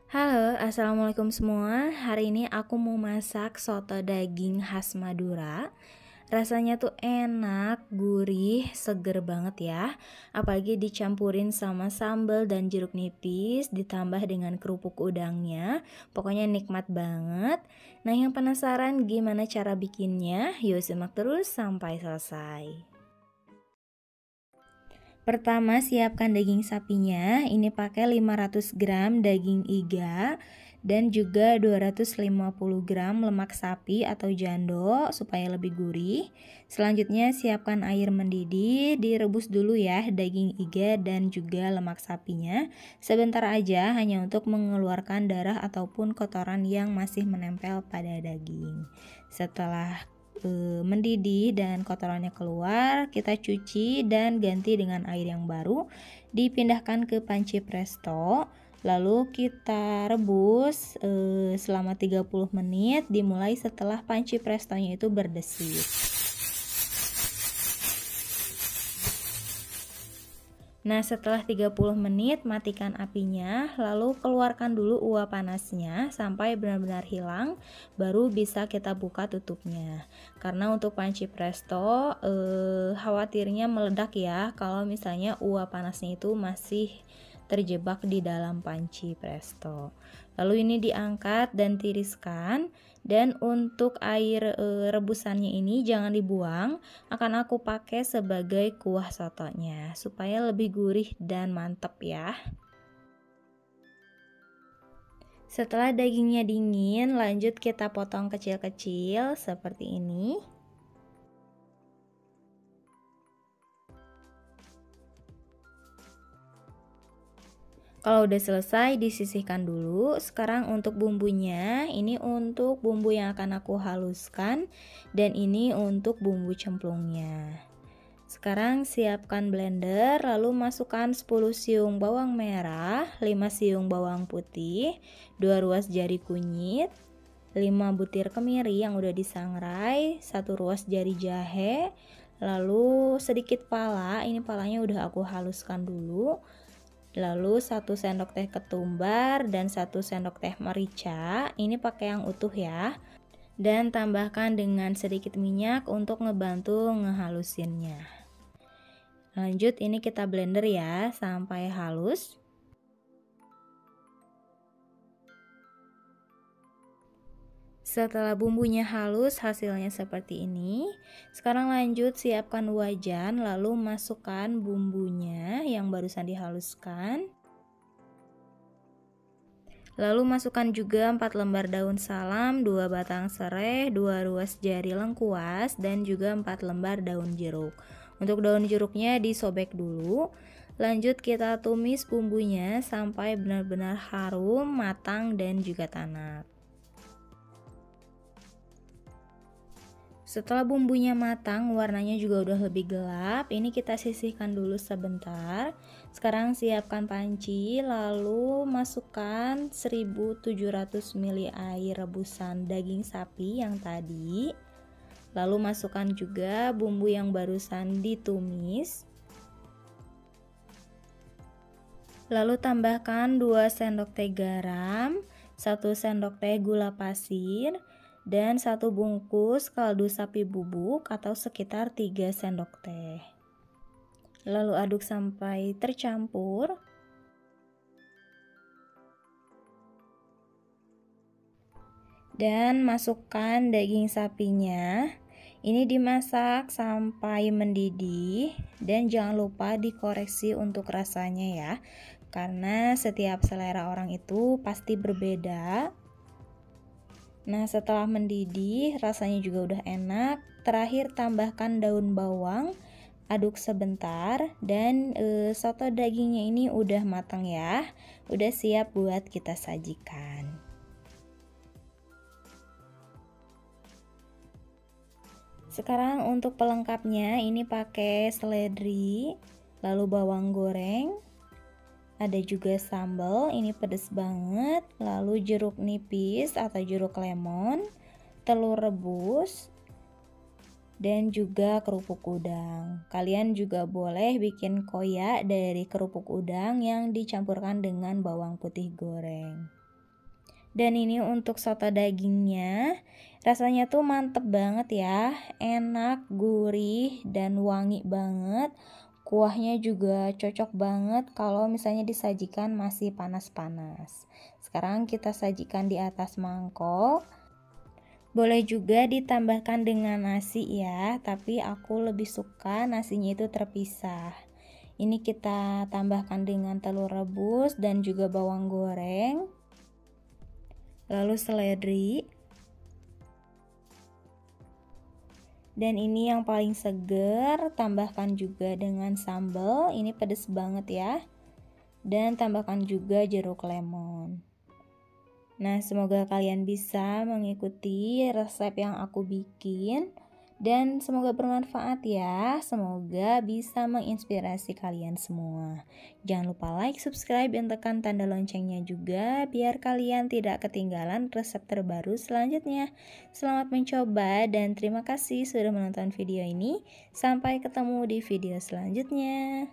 Halo, assalamualaikum semua. Hari ini aku mau masak soto daging khas Madura. Rasanya tuh enak, gurih, seger banget ya. Apalagi dicampurin sama sambal dan jeruk nipis, ditambah dengan kerupuk udangnya. Pokoknya nikmat banget. Nah, yang penasaran gimana cara bikinnya? Yuk simak terus sampai selesai. Pertama, siapkan daging sapinya. Ini pakai 500 gram daging iga dan juga 250 gram lemak sapi atau jando supaya lebih gurih. Selanjutnya, siapkan air mendidih, direbus dulu ya daging iga dan juga lemak sapinya. Sebentar aja, hanya untuk mengeluarkan darah ataupun kotoran yang masih menempel pada daging. Setelah mendidih dan kotorannya keluar, kita cuci dan ganti dengan air yang baru, dipindahkan ke panci presto, lalu kita rebus selama 30 menit, dimulai setelah panci prestonya itu berdesit. Nah, setelah 30 menit matikan apinya, lalu keluarkan dulu uap panasnya sampai benar-benar hilang, baru bisa kita buka tutupnya. Karena untuk panci presto khawatirnya meledak ya kalau misalnya uap panasnya itu masih terjebak di dalam panci presto. Lalu ini diangkat dan tiriskan, dan untuk air rebusannya ini jangan dibuang, akan aku pakai sebagai kuah sotonya supaya lebih gurih dan mantep ya. Setelah dagingnya dingin, lanjut kita potong kecil-kecil seperti ini. Kalau udah selesai, disisihkan dulu. Sekarang untuk bumbunya, ini untuk bumbu yang akan aku haluskan, dan ini untuk bumbu cemplungnya. Sekarang siapkan blender, lalu masukkan 10 siung bawang merah, 5 siung bawang putih, 2 ruas jari kunyit, 5 butir kemiri yang udah disangrai, 1 ruas jari jahe, lalu sedikit pala, ini palanya udah aku haluskan dulu. Lalu 1 sendok teh ketumbar dan 1 sendok teh merica, ini pakai yang utuh ya. Dan tambahkan dengan sedikit minyak untuk ngebantu ngehalusinnya. Lanjut ini kita blender ya sampai halus. Setelah bumbunya halus, hasilnya seperti ini. Sekarang lanjut siapkan wajan, lalu masukkan bumbunya yang barusan dihaluskan. Lalu masukkan juga 4 lembar daun salam, 2 batang serai, 2 ruas jari lengkuas, dan juga 4 lembar daun jeruk. Untuk daun jeruknya disobek dulu. Lanjut kita tumis bumbunya sampai benar-benar harum, matang, dan juga tanak. Setelah bumbunya matang, warnanya juga udah lebih gelap. Ini kita sisihkan dulu sebentar. Sekarang siapkan panci, lalu masukkan 1700 ml air rebusan daging sapi yang tadi. Lalu masukkan juga bumbu yang barusan ditumis. Lalu tambahkan 2 sendok teh garam, 1 sendok teh gula pasir, dan 1 bungkus kaldu sapi bubuk atau sekitar 3 sendok teh. Lalu aduk sampai tercampur. Dan masukkan daging sapinya. Ini dimasak sampai mendidih dan jangan lupa dikoreksi untuk rasanya ya. Karena setiap selera orang itu pasti berbeda. Nah, setelah mendidih, rasanya juga udah enak. Terakhir tambahkan daun bawang, aduk sebentar, dan soto dagingnya ini udah matang ya. Udah siap buat kita sajikan. Sekarang untuk pelengkapnya, ini pakai seledri, lalu bawang goreng. Ada juga sambal, ini pedas banget, lalu jeruk nipis atau jeruk lemon, telur rebus, dan juga kerupuk udang. Kalian juga boleh bikin koyak dari kerupuk udang yang dicampurkan dengan bawang putih goreng. Dan ini untuk soto dagingnya, rasanya tuh mantep banget ya, enak, gurih, dan wangi banget. Kuahnya juga cocok banget kalau misalnya disajikan masih panas-panas. Sekarang kita sajikan di atas mangkok. Boleh juga ditambahkan dengan nasi ya, tapi aku lebih suka nasinya itu terpisah. Ini kita tambahkan dengan telur rebus dan juga bawang goreng, lalu seledri. Dan ini yang paling seger, tambahkan juga dengan sambal, ini pedes banget ya. Dan tambahkan juga jeruk lemon. Nah, semoga kalian bisa mengikuti resep yang aku bikin dan semoga bermanfaat ya. Semoga bisa menginspirasi kalian semua. Jangan lupa like, subscribe, dan tekan tanda loncengnya juga biar kalian tidak ketinggalan resep terbaru selanjutnya. Selamat mencoba dan terima kasih sudah menonton video ini. Sampai ketemu di video selanjutnya.